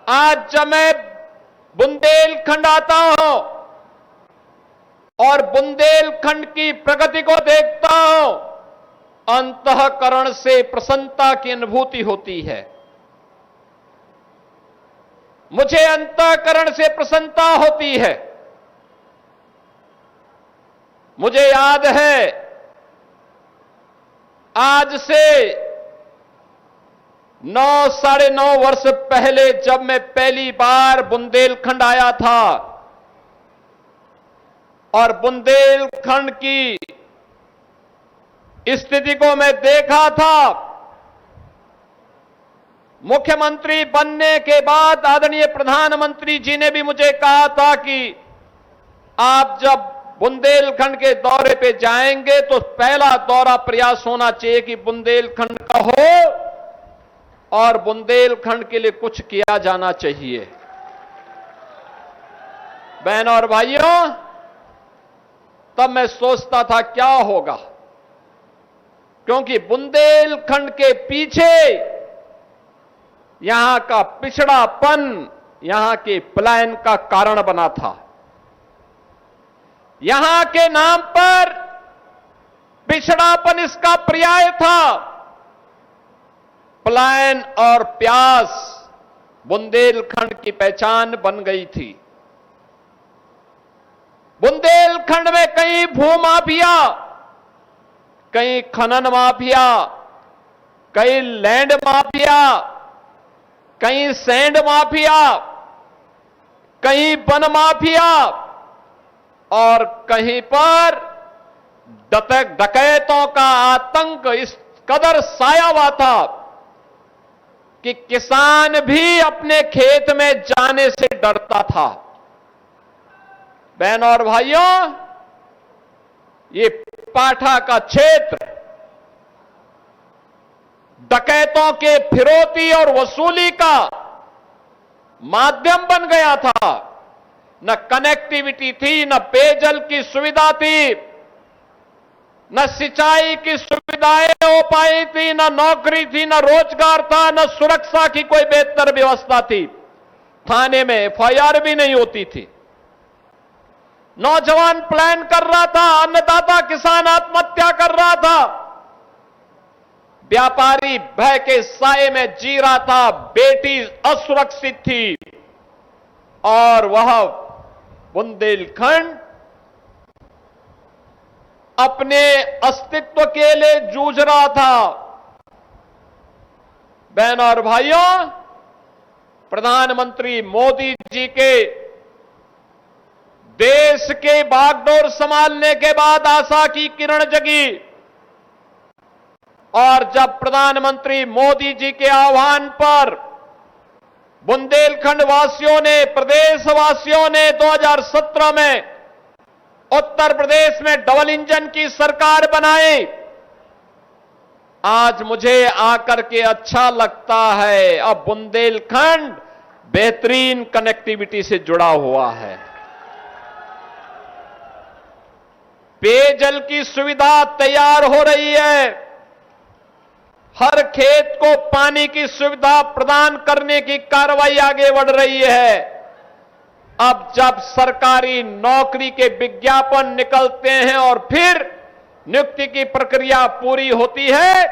आज जब मैं बुंदेलखंड आता हूं और बुंदेलखंड की प्रगति को देखता हूं, अंतःकरण से प्रसन्नता की अनुभूति होती है। मुझे अंतःकरण से प्रसन्नता होती है। मुझे याद है आज से 9-9.5 वर्ष पहले जब मैं पहली बार बुंदेलखंड आया था और बुंदेलखंड की स्थिति को मैं देखा था। मुख्यमंत्री बनने के बाद आदरणीय प्रधानमंत्री जी ने भी मुझे कहा था कि आप जब बुंदेलखंड के दौरे पे जाएंगे तो पहला दौरा प्रयास होना चाहिए कि बुंदेलखंड का हो और बुंदेलखंड के लिए कुछ किया जाना चाहिए। बहनों और भाइयों, तब मैं सोचता था क्या होगा, क्योंकि बुंदेलखंड के पीछे यहां का पिछड़ापन यहां के पलायन का कारण बना था। यहां के नाम पर पिछड़ापन इसका पर्याय था। पलायन और प्यास बुंदेलखंड की पहचान बन गई थी। बुंदेलखंड में कई भूमाफिया, कई खनन माफिया, कई लैंड माफिया, कहीं सैंड माफिया, कहीं वन माफिया और कहीं पर डकैतों का आतंक इस कदर साया हुआ था कि किसान भी अपने खेत में जाने से डरता था। बहनों और भाइयों, ये पाठा का क्षेत्र डकैतों के फिरौती और वसूली का माध्यम बन गया था। न कनेक्टिविटी थी, न पेयजल की सुविधा थी, न सिंचाई की सुविधाएं हो पाई थी, न नौकरी थी, न रोजगार था, न सुरक्षा की कोई बेहतर व्यवस्था थी। थाने में एफआईआर भी नहीं होती थी। नौजवान प्लान कर रहा था, अन्नदाता किसान आत्महत्या कर रहा था, व्यापारी भय के साए में जी रहा था, बेटी असुरक्षित थी और वह बुंदेलखंड अपने अस्तित्व के लिए जूझ रहा था। बहनों और भाइयों, प्रधानमंत्री मोदी जी के देश के बागडोर संभालने के बाद आशा की किरण जगी और जब प्रधानमंत्री मोदी जी के आह्वान पर बुंदेलखंड वासियों ने, प्रदेश वासियों ने 2017 में उत्तर प्रदेश में डबल इंजन की सरकार बनाई, आज मुझे आकर के अच्छा लगता है। अब बुंदेलखंड बेहतरीन कनेक्टिविटी से जुड़ा हुआ है। पेयजल की सुविधा तैयार हो रही है। हर खेत को पानी की सुविधा प्रदान करने की कार्रवाई आगे बढ़ रही है। अब जब सरकारी नौकरी के विज्ञापन निकलते हैं और फिर नियुक्ति की प्रक्रिया पूरी होती है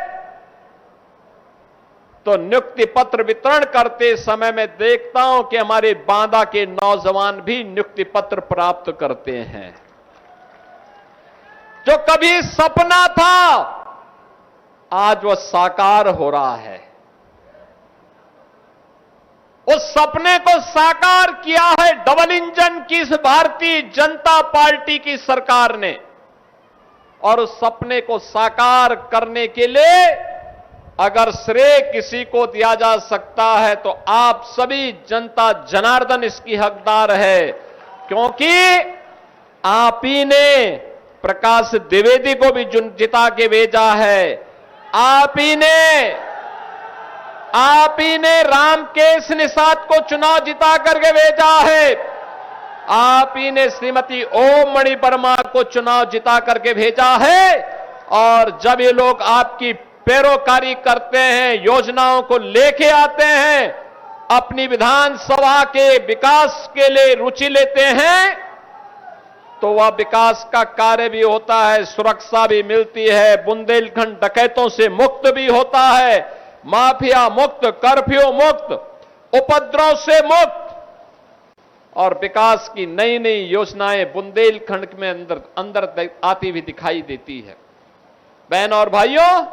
तो नियुक्ति पत्र वितरण करते समय मैं देखता हूं कि हमारे बांदा के नौजवान भी नियुक्ति पत्र प्राप्त करते हैं। जो कभी सपना था आज वह साकार हो रहा है। उस सपने को साकार किया है डबल इंजन की इस भारतीय जनता पार्टी की सरकार ने। और उस सपने को साकार करने के लिए अगर श्रेय किसी को दिया जा सकता है तो आप सभी जनता जनार्दन इसकी हकदार है, क्योंकि आप ही ने प्रकाश द्विवेदी को भी जिता के भेजा है। आप ही ने रामकेश निषाद को चुनाव जिता करके भेजा है। आप ही ने श्रीमती ओम मणि वर्मा को चुनाव जिता करके भेजा है। और जब ये लोग आपकी पैरोकारी करते हैं, योजनाओं को लेके आते हैं, अपनी विधानसभा के विकास के लिए रुचि लेते हैं तो वह विकास का कार्य भी होता है, सुरक्षा भी मिलती है, बुंदेलखंड डकैतों से मुक्त भी होता है, माफिया मुक्त, कर्फ्यू मुक्त, उपद्रव से मुक्त, और विकास की नई नई योजनाएं बुंदेलखंड में अंदर आती हुई दिखाई देती है। बहन और भाइयों,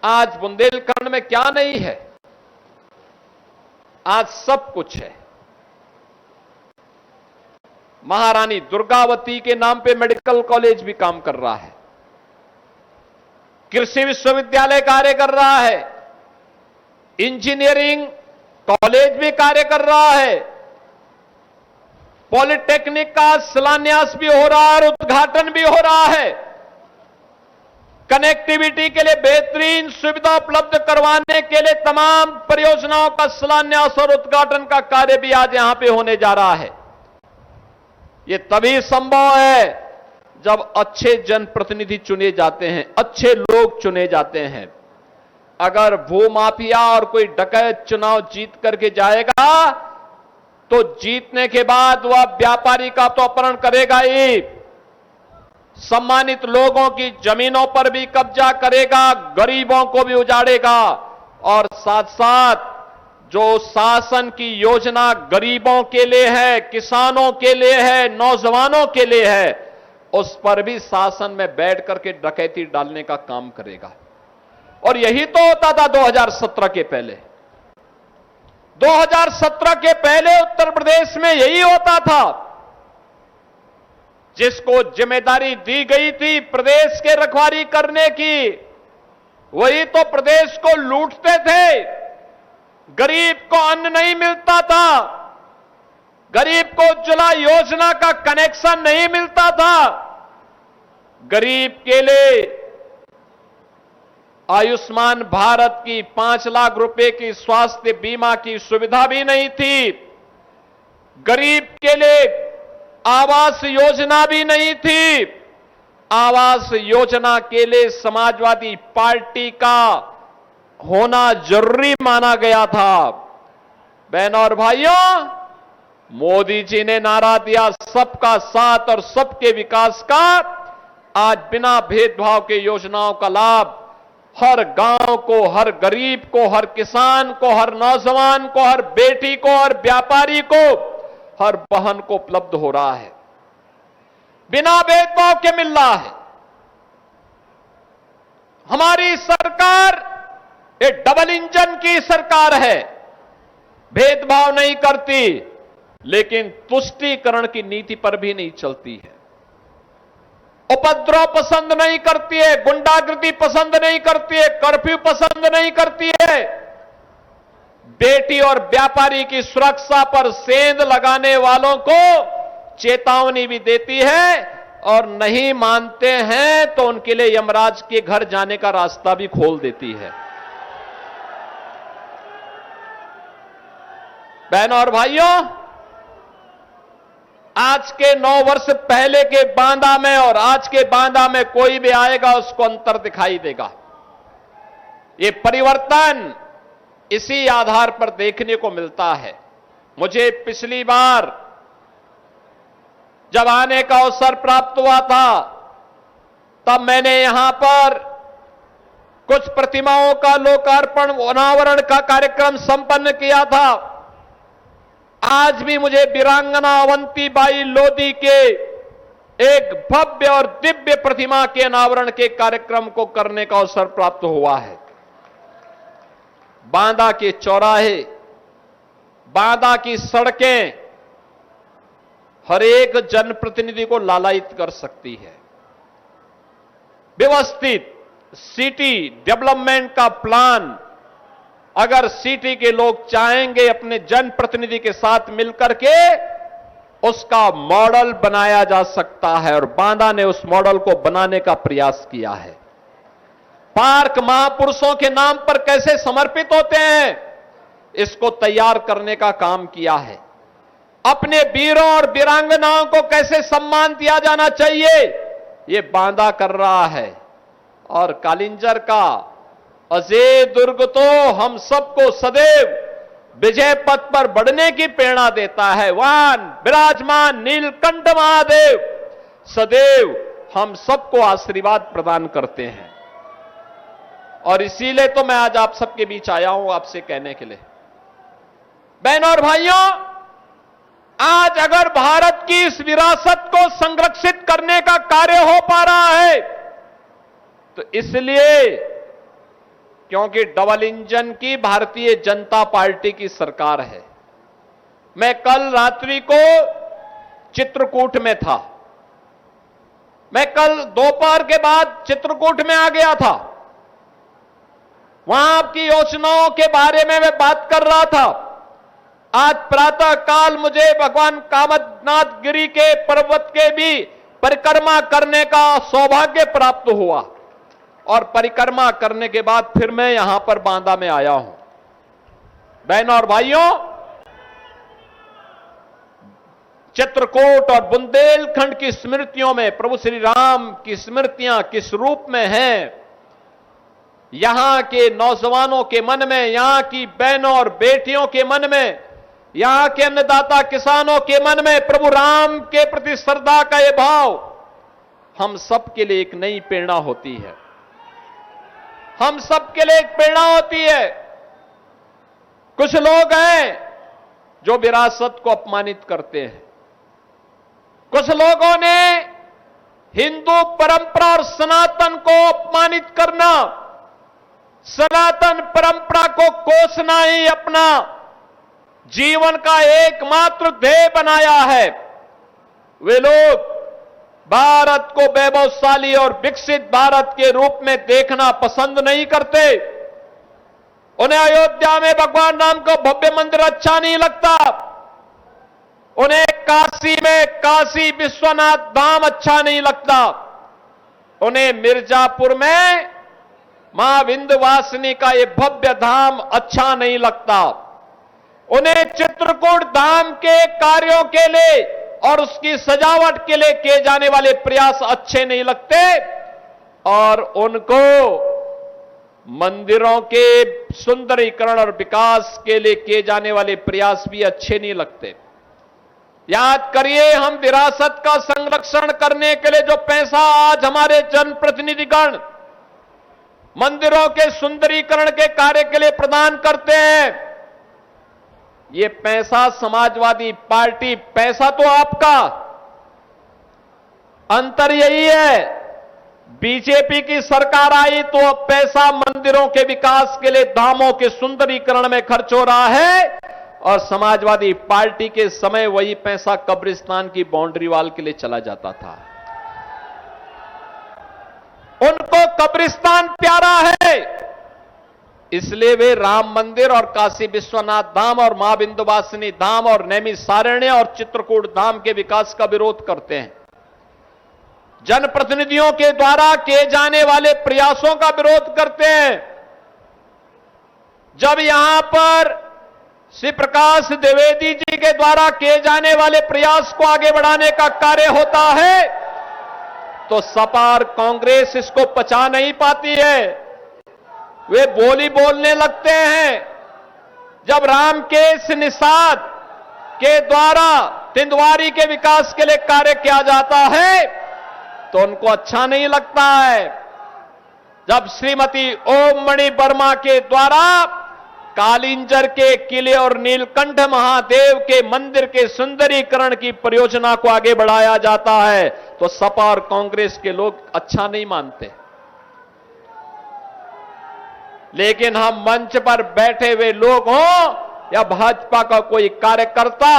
आज बुंदेलखंड में क्या नहीं है? आज सब कुछ है। महारानी दुर्गावती के नाम पे मेडिकल कॉलेज भी काम कर रहा है, कृषि विश्वविद्यालय कार्य कर रहा है, इंजीनियरिंग कॉलेज भी कार्य कर रहा है, पॉलिटेक्निक का शिलान्यास भी हो रहा है और उद्घाटन भी हो रहा है, कनेक्टिविटी के लिए बेहतरीन सुविधा उपलब्ध करवाने के लिए तमाम परियोजनाओं का शिलान्यास और उद्घाटन का कार्य भी आज यहां पे होने जा रहा है। यह तभी संभव है जब अच्छे जनप्रतिनिधि चुने जाते हैं, अच्छे लोग चुने जाते हैं। अगर भूमाफिया और कोई डकैत चुनाव जीत करके जाएगा तो जीतने के बाद वह व्यापारी का तो अपहरण करेगा ही, सम्मानित लोगों की जमीनों पर भी कब्जा करेगा, गरीबों को भी उजाड़ेगा, और साथ साथ जो शासन की योजना गरीबों के लिए है, किसानों के लिए है, नौजवानों के लिए है, उस पर भी शासन में बैठ करके डकैती डालने का काम करेगा। और यही तो होता था 2017 के पहले। 2017 के पहले उत्तर प्रदेश में यही होता था। जिसको जिम्मेदारी दी गई थी प्रदेश के रखवाली करने की, वही तो प्रदेश को लूटते थे। गरीब को अन्न नहीं मिलता था, गरीब को उज्ज्वला योजना का कनेक्शन नहीं मिलता था, गरीब के लिए आयुष्मान भारत की 5 लाख रुपए की स्वास्थ्य बीमा की सुविधा भी नहीं थी, गरीब के लिए आवास योजना भी नहीं थी। आवास योजना के लिए समाजवादी पार्टी का होना जरूरी माना गया था। बहनों और भाइयों, मोदी जी ने नारा दिया सबका साथ और सबके विकास का। आज बिना भेदभाव के योजनाओं का लाभ हर गांव को, हर गरीब को, हर किसान को, हर नौजवान को, हर बेटी को, हर व्यापारी को, हर बहन को उपलब्ध हो रहा है, बिना भेदभाव के मिल रहा है। हमारी सरकार ये डबल इंजन की सरकार है, भेदभाव नहीं करती, लेकिन तुष्टीकरण की नीति पर भी नहीं चलती है, उपद्रव पसंद नहीं करती है, गुंडागर्दी पसंद नहीं करती है, कर्फ्यू पसंद नहीं करती है, बेटी और व्यापारी की सुरक्षा पर सेंध लगाने वालों को चेतावनी भी देती है, और नहीं मानते हैं तो उनके लिए यमराज के घर जाने का रास्ता भी खोल देती है। बहनों और भाइयों, आज के 9 वर्ष पहले के बांदा में और आज के बांदा में कोई भी आएगा उसको अंतर दिखाई देगा। ये परिवर्तन इसी आधार पर देखने को मिलता है। मुझे पिछली बार जब आने का अवसर प्राप्त हुआ था तब मैंने यहां पर कुछ प्रतिमाओं का लोकार्पण, अनावरण का कार्यक्रम संपन्न किया था। आज भी मुझे वीरांगना अवंतीबाई लोधी के एक भव्य और दिव्य प्रतिमा के अनावरण के कार्यक्रम को करने का अवसर प्राप्त हुआ है। बांदा के चौराहे, बांदा की सड़कें हर एक जनप्रतिनिधि को लालायित कर सकती है। व्यवस्थित सिटी डेवलपमेंट का प्लान अगर सिटी के लोग चाहेंगे अपने जनप्रतिनिधि के साथ मिलकर के उसका मॉडल बनाया जा सकता है, और बांदा ने उस मॉडल को बनाने का प्रयास किया है। पार्क महापुरुषों के नाम पर कैसे समर्पित होते हैं, इसको तैयार करने का काम किया है। अपने वीरों और वीरांगनाओं को कैसे सम्मान दिया जाना चाहिए, ये बांदा कर रहा है। और कालिंजर का अजय दुर्ग तो हम सबको सदैव विजय पथ पर बढ़ने की प्रेरणा देता है। वान विराजमान नीलकंठ महादेव सदैव हम सबको आशीर्वाद प्रदान करते हैं। और इसीलिए तो मैं आज आप सबके बीच आया हूं आपसे कहने के लिए, बहनों और भाइयों, आज अगर भारत की इस विरासत को संरक्षित करने का कार्य हो पा रहा है तो इसलिए क्योंकि डबल इंजन की भारतीय जनता पार्टी की सरकार है। मैं कल रात्रि को चित्रकूट में था, मैं कल दोपहर के बाद चित्रकूट में आ गया था। वहां आपकी योजनाओं के बारे में मैं बात कर रहा था। आज प्रातः काल मुझे भगवान कामदनाथ गिरी के पर्वत के भी परिक्रमा करने का सौभाग्य प्राप्त हुआ और परिक्रमा करने के बाद फिर मैं यहां पर बांदा में आया हूं। बहनों और भाइयों, चित्रकूट और बुंदेलखंड की स्मृतियों में प्रभु श्री राम की स्मृतियां किस रूप में हैं, यहां के नौजवानों के मन में, यहां की बहनों और बेटियों के मन में, यहां के अन्नदाता किसानों के मन में प्रभु राम के प्रति श्रद्धा का यह भाव हम सबके लिए एक नई प्रेरणा होती है, हम सबके लिए एक प्रेरणा होती है। कुछ लोग हैं जो विरासत को अपमानित करते हैं, कुछ लोगों ने हिंदू परंपरा और सनातन को अपमानित करना, सनातन परंपरा को कोसना ही अपना जीवन का एकमात्र ध्येय बनाया है। वे लोग भारत को वैभवशाली और विकसित भारत के रूप में देखना पसंद नहीं करते। उन्हें अयोध्या में भगवान राम को भव्य मंदिर अच्छा नहीं लगता, उन्हें काशी में काशी विश्वनाथ धाम अच्छा नहीं लगता, उन्हें मिर्जापुर में मां विंध्यवासिनी का यह भव्य धाम अच्छा नहीं लगता, उन्हें चित्रकूट धाम के कार्यों के लिए और उसकी सजावट के लिए किए जाने वाले प्रयास अच्छे नहीं लगते और उनको मंदिरों के सुंदरीकरण और विकास के लिए किए जाने वाले प्रयास भी अच्छे नहीं लगते। याद करिए, हम विरासत का संरक्षण करने के लिए जो पैसा आज हमारे जनप्रतिनिधिगण मंदिरों के सुंदरीकरण के कार्य के लिए प्रदान करते हैं, ये पैसा समाजवादी पार्टी, पैसा तो आपका, अंतर यही है, बीजेपी की सरकार आई तो अब पैसा मंदिरों के विकास के लिए, धामों के सुंदरीकरण में खर्च हो रहा है और समाजवादी पार्टी के समय वही पैसा कब्रिस्तान की बाउंड्री वॉल के लिए चला जाता था। उनको कब्रिस्तान प्यारा है, इसलिए वे राम मंदिर और काशी विश्वनाथ धाम और मां विंध्यवासिनी धाम और नैमिषारण्य और चित्रकूट धाम के विकास का विरोध करते हैं। जनप्रतिनिधियों के द्वारा किए जाने वाले प्रयासों का विरोध करते हैं। जब यहां पर श्री प्रकाश द्विवेदी जी के द्वारा किए जाने वाले प्रयास को आगे बढ़ाने का कार्य होता है तो सपा और कांग्रेस इसको पचा नहीं पाती है, वे बोली बोलने लगते हैं। जब रामकेश निषाद के द्वारा तिंदवारी के विकास के लिए कार्य किया जाता है तो उनको अच्छा नहीं लगता है। जब श्रीमती ओम मणि वर्मा के द्वारा कालिंजर के किले और नीलकंठ महादेव के मंदिर के सुंदरीकरण की परियोजना को आगे बढ़ाया जाता है तो सपा और कांग्रेस के लोग अच्छा नहीं मानते। लेकिन हम मंच पर बैठे हुए लोग हों या भाजपा का कोई कार्यकर्ता,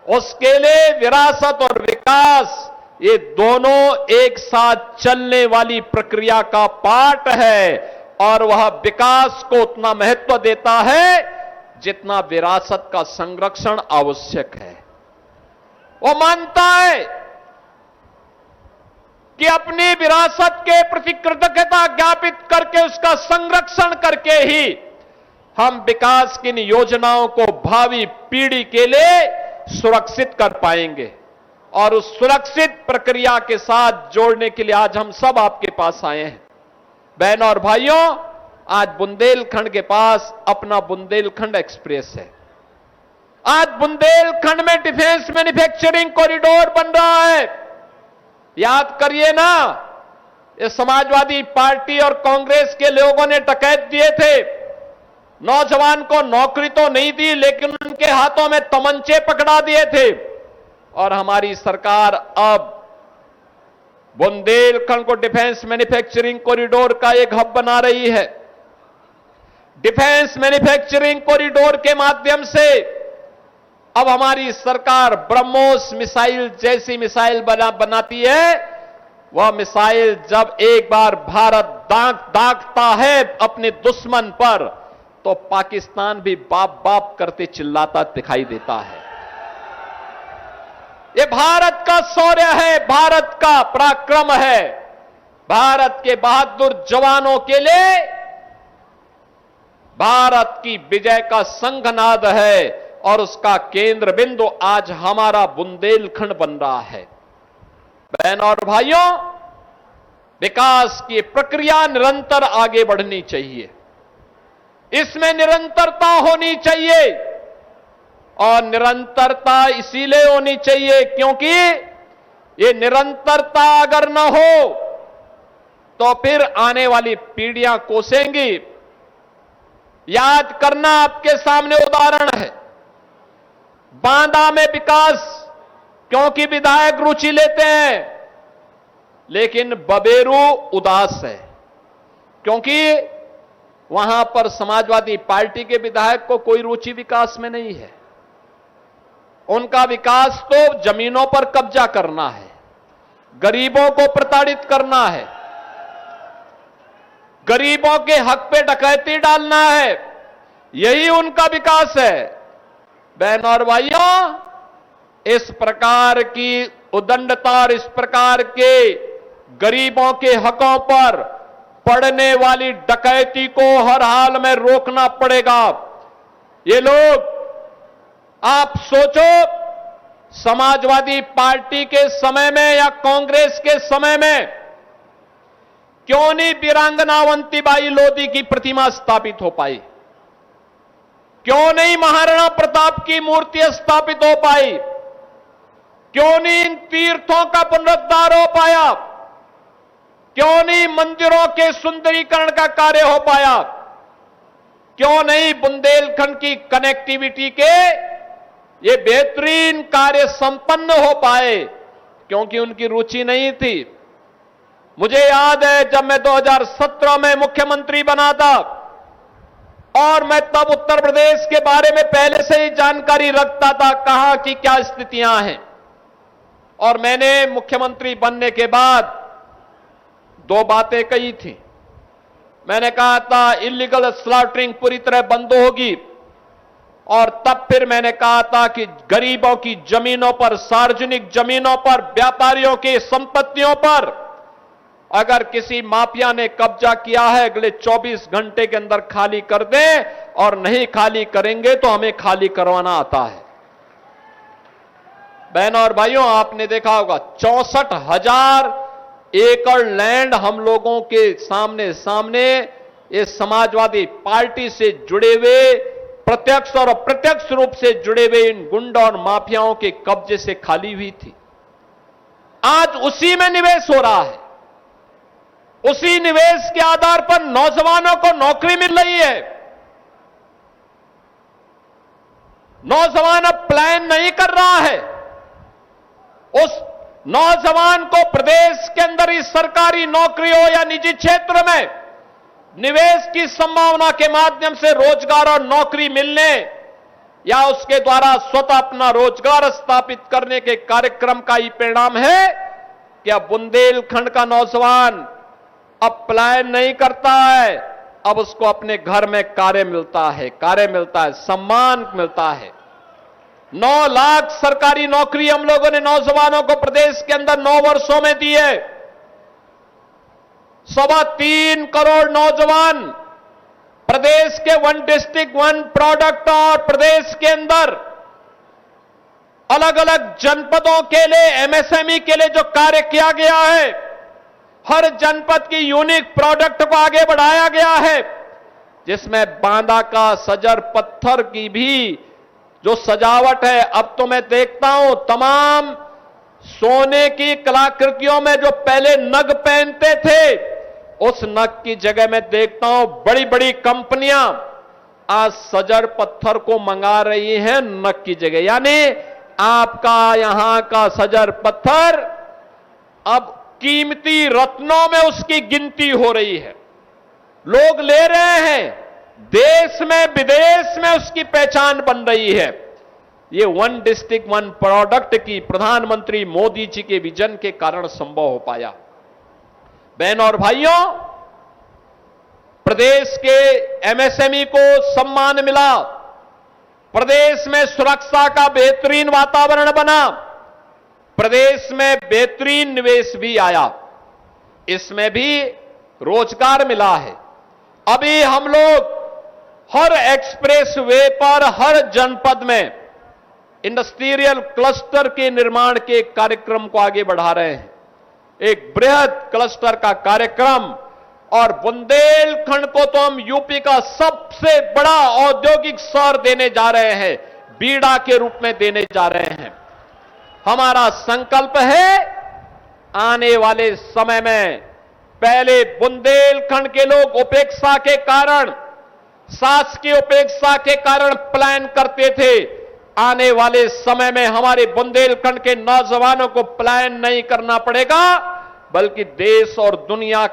उसके लिए विरासत और विकास ये दोनों एक साथ चलने वाली प्रक्रिया का पार्ट है और वह विकास को उतना महत्व देता है जितना विरासत का संरक्षण आवश्यक है। वो मानता है कि अपनी विरासत के प्रति कृतज्ञता ज्ञापित करके उसका संरक्षण करके ही हम विकास की इन योजनाओं को भावी पीढ़ी के लिए सुरक्षित कर पाएंगे और उस सुरक्षित प्रक्रिया के साथ जोड़ने के लिए आज हम सब आपके पास आए हैं। बहनों और भाइयों, आज बुंदेलखंड के पास अपना बुंदेलखंड एक्सप्रेस है। आज बुंदेलखंड में डिफेंस मैन्युफैक्चरिंग कॉरिडोर बन रहा है। याद करिए ना, ये समाजवादी पार्टी और कांग्रेस के लोगों ने डकैत दिए थे, नौजवान को नौकरी तो नहीं दी लेकिन उनके हाथों में तमंचे पकड़ा दिए थे। और हमारी सरकार अब बुंदेलखंड को डिफेंस मैन्युफैक्चरिंग कॉरिडोर का एक हब बना रही है। डिफेंस मैन्युफैक्चरिंग कॉरिडोर के माध्यम से अब हमारी सरकार ब्रह्मोस मिसाइल जैसी मिसाइल बनाती है। वह मिसाइल जब एक बार भारत दागता है अपने दुश्मन पर, तो पाकिस्तान भी बाप बाप करते चिल्लाता दिखाई देता है। ये भारत का शौर्य है, भारत का पराक्रम है, भारत के बहादुर जवानों के लिए भारत की विजय का संघनाद है। और उसका केंद्र बिंदु आज हमारा बुंदेलखंड बन रहा है। बहनों और भाइयों, विकास की प्रक्रिया निरंतर आगे बढ़नी चाहिए, इसमें निरंतरता होनी चाहिए। और निरंतरता इसीलिए होनी चाहिए क्योंकि ये निरंतरता अगर न हो तो फिर आने वाली पीढ़ियां कोसेंगी। याद करना, आपके सामने उदाहरण है बांदा में विकास, क्योंकि विधायक रुचि लेते हैं, लेकिन बबेरू उदास है क्योंकि वहां पर समाजवादी पार्टी के विधायक को कोई रुचि विकास में नहीं है। उनका विकास तो जमीनों पर कब्जा करना है, गरीबों को प्रताड़ित करना है, गरीबों के हक पे डकैती डालना है, यही उनका विकास है। बहनों और भाइयों, इस प्रकार की उदंडता और इस प्रकार के गरीबों के हकों पर पड़ने वाली डकैती को हर हाल में रोकना पड़ेगा। ये लोग, आप सोचो, समाजवादी पार्टी के समय में या कांग्रेस के समय में क्यों नहीं वीरांगना अवंतीबाई लोधी की प्रतिमा स्थापित हो पाई? क्यों नहीं महाराणा प्रताप की मूर्ति स्थापित हो पाई? क्यों नहीं इन तीर्थों का पुनरुद्धार हो पाया? क्यों नहीं मंदिरों के सुंदरीकरण का कार्य हो पाया? क्यों नहीं बुंदेलखंड की कनेक्टिविटी के ये बेहतरीन कार्य संपन्न हो पाए? क्योंकि उनकी रुचि नहीं थी। मुझे याद है जब मैं 2017 में मुख्यमंत्री बना था और मैं तब उत्तर प्रदेश के बारे में पहले से ही जानकारी रखता था, कहां की क्या स्थितियां हैं। और मैंने मुख्यमंत्री बनने के बाद दो बातें कही थी। मैंने कहा था इलीगल स्लॉटरिंग पूरी तरह बंद होगी, और तब फिर मैंने कहा था कि गरीबों की जमीनों पर, सार्वजनिक जमीनों पर, व्यापारियों की संपत्तियों पर अगर किसी माफिया ने कब्जा किया है, अगले 24 घंटे के अंदर खाली कर दें, और नहीं खाली करेंगे तो हमें खाली करवाना आता है। बहनों और भाइयों, आपने देखा होगा 64,000 एकड़ लैंड हम लोगों के सामने ये समाजवादी पार्टी से जुड़े हुए, प्रत्यक्ष और अप्रत्यक्ष रूप से जुड़े हुए इन गुंडा और माफियाओं के कब्जे से खाली हुई थी। आज उसी में निवेश हो रहा है। उसी निवेश के आधार पर नौजवानों को नौकरी मिल रही है। नौजवान अब प्लान नहीं कर रहा है। उस नौजवान को प्रदेश के अंदर ही सरकारी नौकरी हो या निजी क्षेत्र में निवेश की संभावना के माध्यम से रोजगार और नौकरी मिलने या उसके द्वारा स्वतः अपना रोजगार स्थापित करने के कार्यक्रम का ही परिणाम है कि अब बुंदेलखंड का नौजवान अब पलायन नहीं करता है, अब उसको अपने घर में कार्य मिलता है, सम्मान मिलता है। 9 लाख सरकारी नौकरी हम लोगों ने नौजवानों को प्रदेश के अंदर 9 वर्षों में दी है। 3.25 करोड़ नौजवान प्रदेश के 1 डिस्ट्रिक्ट 1 प्रोडक्ट और प्रदेश के अंदर अलग अलग जनपदों के लिए एमएसएमई के लिए जो कार्य किया गया है, हर जनपद की यूनिक प्रोडक्ट को आगे बढ़ाया गया है। जिसमें बांदा का सजर पत्थर की भी जो सजावट है, अब तो मैं देखता हूं तमाम सोने की कलाकृतियों में जो पहले नग पहनते थे, उस नग की जगह मैं देखता हूं बड़ी बड़ी कंपनियां आज सजर पत्थर को मंगा रही हैं नग की जगह। यानी आपका यहां का सजर पत्थर अब कीमती रत्नों में उसकी गिनती हो रही है, लोग ले रहे हैं, देश में विदेश में उसकी पहचान बन रही है। ये वन डिस्ट्रिक्ट वन प्रोडक्ट की प्रधानमंत्री मोदी जी के विजन के कारण संभव हो पाया। बहनों और भाइयों, प्रदेश के एमएसएमई को सम्मान मिला, प्रदेश में सुरक्षा का बेहतरीन वातावरण बना, प्रदेश में बेहतरीन निवेश भी आया, इसमें भी रोजगार मिला है। अभी हम लोग हर एक्सप्रेस वे पर हर जनपद में इंडस्ट्रियल क्लस्टर के निर्माण के कार्यक्रम को आगे बढ़ा रहे हैं। एक बृहद क्लस्टर का कार्यक्रम, और बुंदेलखंड को तो हम यूपी का सबसे बड़ा औद्योगिक शहर देने जा रहे हैं, बीड़ा के रूप में देने जा रहे हैं। हमारा संकल्प है आने वाले समय में, पहले बुंदेलखंड के लोग उपेक्षा के कारण, शासकीय उपेक्षा के कारण प्लान करते थे, आने वाले समय में हमारे बुंदेलखंड के नौजवानों को प्लान नहीं करना पड़ेगा, बल्कि देश और दुनिया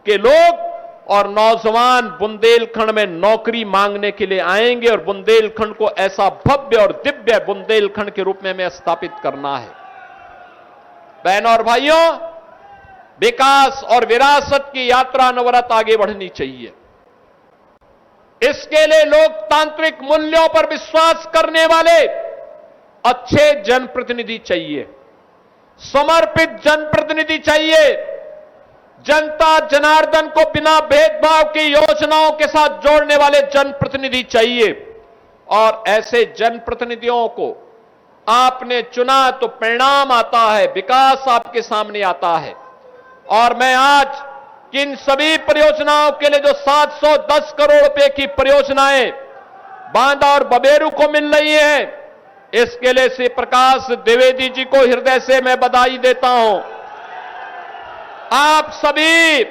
के लोग और नौजवान बुंदेलखंड में नौकरी मांगने के लिए आएंगे, और बुंदेलखंड को ऐसा भव्य और दिव्य बुंदेलखंड के रूप में हमें स्थापित करना है। बहनों और भाइयों, विकास और विरासत की यात्रा अनवरत आगे बढ़नी चाहिए। इसके लिए लोकतांत्रिक मूल्यों पर विश्वास करने वाले अच्छे जनप्रतिनिधि चाहिए, समर्पित जनप्रतिनिधि चाहिए, जनता जनार्दन को बिना भेदभाव की योजनाओं के साथ जोड़ने वाले जनप्रतिनिधि चाहिए। और ऐसे जनप्रतिनिधियों को आपने चुना तो परिणाम आता है, विकास आपके सामने आता है। और मैं आज किन सभी परियोजनाओं के लिए जो 710 करोड़ रुपए की परियोजनाएं बांदा और बबेरू को मिल रही हैं, इसके लिए श्री प्रकाश द्विवेदी जी को हृदय से मैं बधाई देता हूं। आप सभी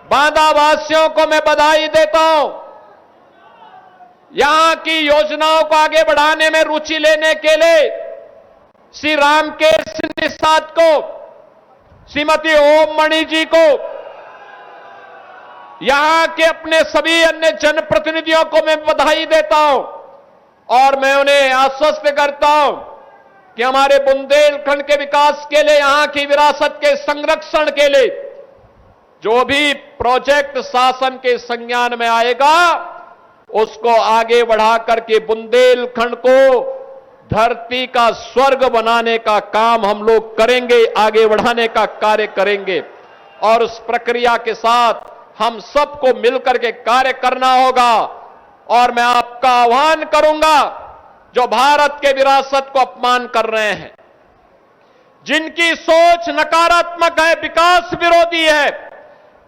बांदा वासियों को मैं बधाई देता हूं। यहां की योजनाओं को आगे बढ़ाने में रुचि लेने के लिए श्री रामकेश निषाद को, श्रीमती ओम मणि जी को, यहां के अपने सभी अन्य जनप्रतिनिधियों को मैं बधाई देता हूं। और मैं उन्हें आश्वस्त करता हूं कि हमारे बुंदेलखंड के विकास के लिए, यहां की विरासत के संरक्षण के लिए जो भी प्रोजेक्ट शासन के संज्ञान में आएगा, उसको आगे बढ़ा करके बुंदेलखंड को धरती का स्वर्ग बनाने का काम हम लोग करेंगे, आगे बढ़ाने का कार्य करेंगे। और उस प्रक्रिया के साथ हम सबको मिलकर के कार्य करना होगा। और मैं आपका आह्वान करूंगा, जो भारत के विरासत को अपमान कर रहे हैं, जिनकी सोच नकारात्मक है, विकास विरोधी है,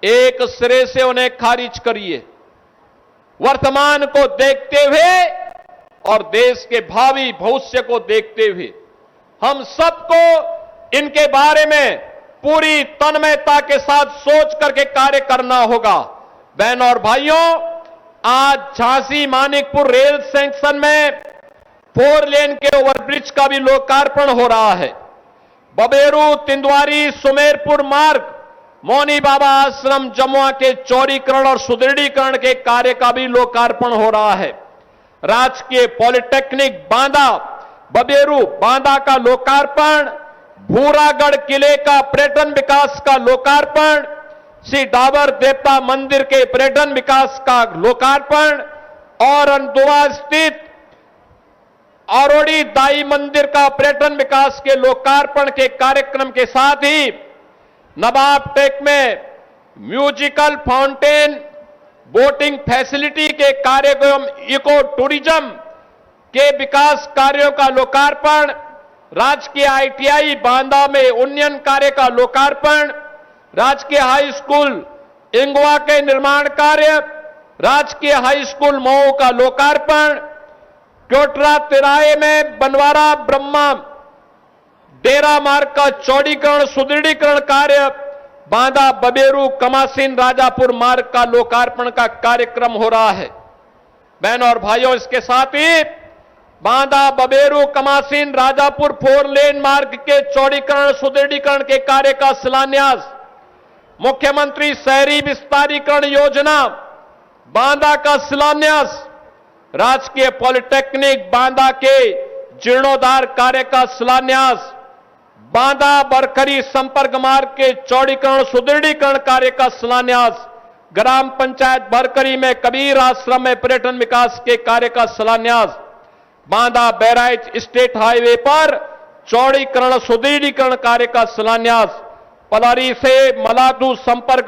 एक सिरे से उन्हें खारिज करिए। वर्तमान को देखते हुए और देश के भावी भविष्य को देखते हुए हम सबको इनके बारे में पूरी तन्मयता के साथ सोच करके कार्य करना होगा। बहनों और भाइयों, आज झांसी मानिकपुर रेल सेक्शन में 4 लेन के ओवरब्रिज का भी लोकार्पण हो रहा है। बबेरू तिंदवारी सुमेरपुर मार्ग, मौनी बाबा आश्रम जमुआ के चौड़ीकरण और सुदृढ़ीकरण के कार्य का भी लोकार्पण हो रहा है। राजकीय पॉलिटेक्निक बांदा बबेरू बांदा का लोकार्पण, भूरागढ़ किले का पर्यटन विकास का लोकार्पण, श्री डाबर देवता मंदिर के पर्यटन विकास का लोकार्पण, और अंदुआ स्थित औरोड़ी दाई मंदिर का पर्यटन विकास के लोकार्पण के कार्यक्रम के साथ ही नवाब टेक में म्यूजिकल फाउंटेन, बोटिंग फैसिलिटी के कार्यक्रम, इको टूरिज्म के विकास कार्यों का लोकार्पण, राजकीय आईटीआई बांदा में उन्नयन कार्य का लोकार्पण, राजकीय हाई स्कूल इंगवा के निर्माण कार्य, राजकीय हाई स्कूल मऊ का लोकार्पण, कोटरा तिराहे में बनवारा ब्रह्मा डेरा मार्ग का चौड़ीकरण सुदृढ़ीकरण कार्य, बांदा बबेरू कमासीन राजापुर मार्ग का लोकार्पण का कार्यक्रम हो रहा है। बहनों और भाइयों, इसके साथ ही बांदा बबेरू कमासीन राजापुर 4 लेन मार्ग के चौड़ीकरण सुदृढ़ीकरण के कार्य का शिलान्यास, मुख्यमंत्री शहरी विस्तारीकरण योजना बांदा का शिलान्यास, राजकीय पॉलिटेक्निक बांदा के जीर्णोद्धार कार्य का शिलान्यास, बांदा बरकरी संपर्क मार्ग के चौड़ीकरण सुदृढ़ीकरण कार्य का शिलान्यास, ग्राम पंचायत बरकरी में कबीर आश्रम में पर्यटन विकास के कार्य का शिलान्यास, बांदा बहराइच स्टेट हाईवे पर चौड़ीकरण सुदृढ़ीकरण कार्य का शिलान्यास, पलारी से मलादू संपर्क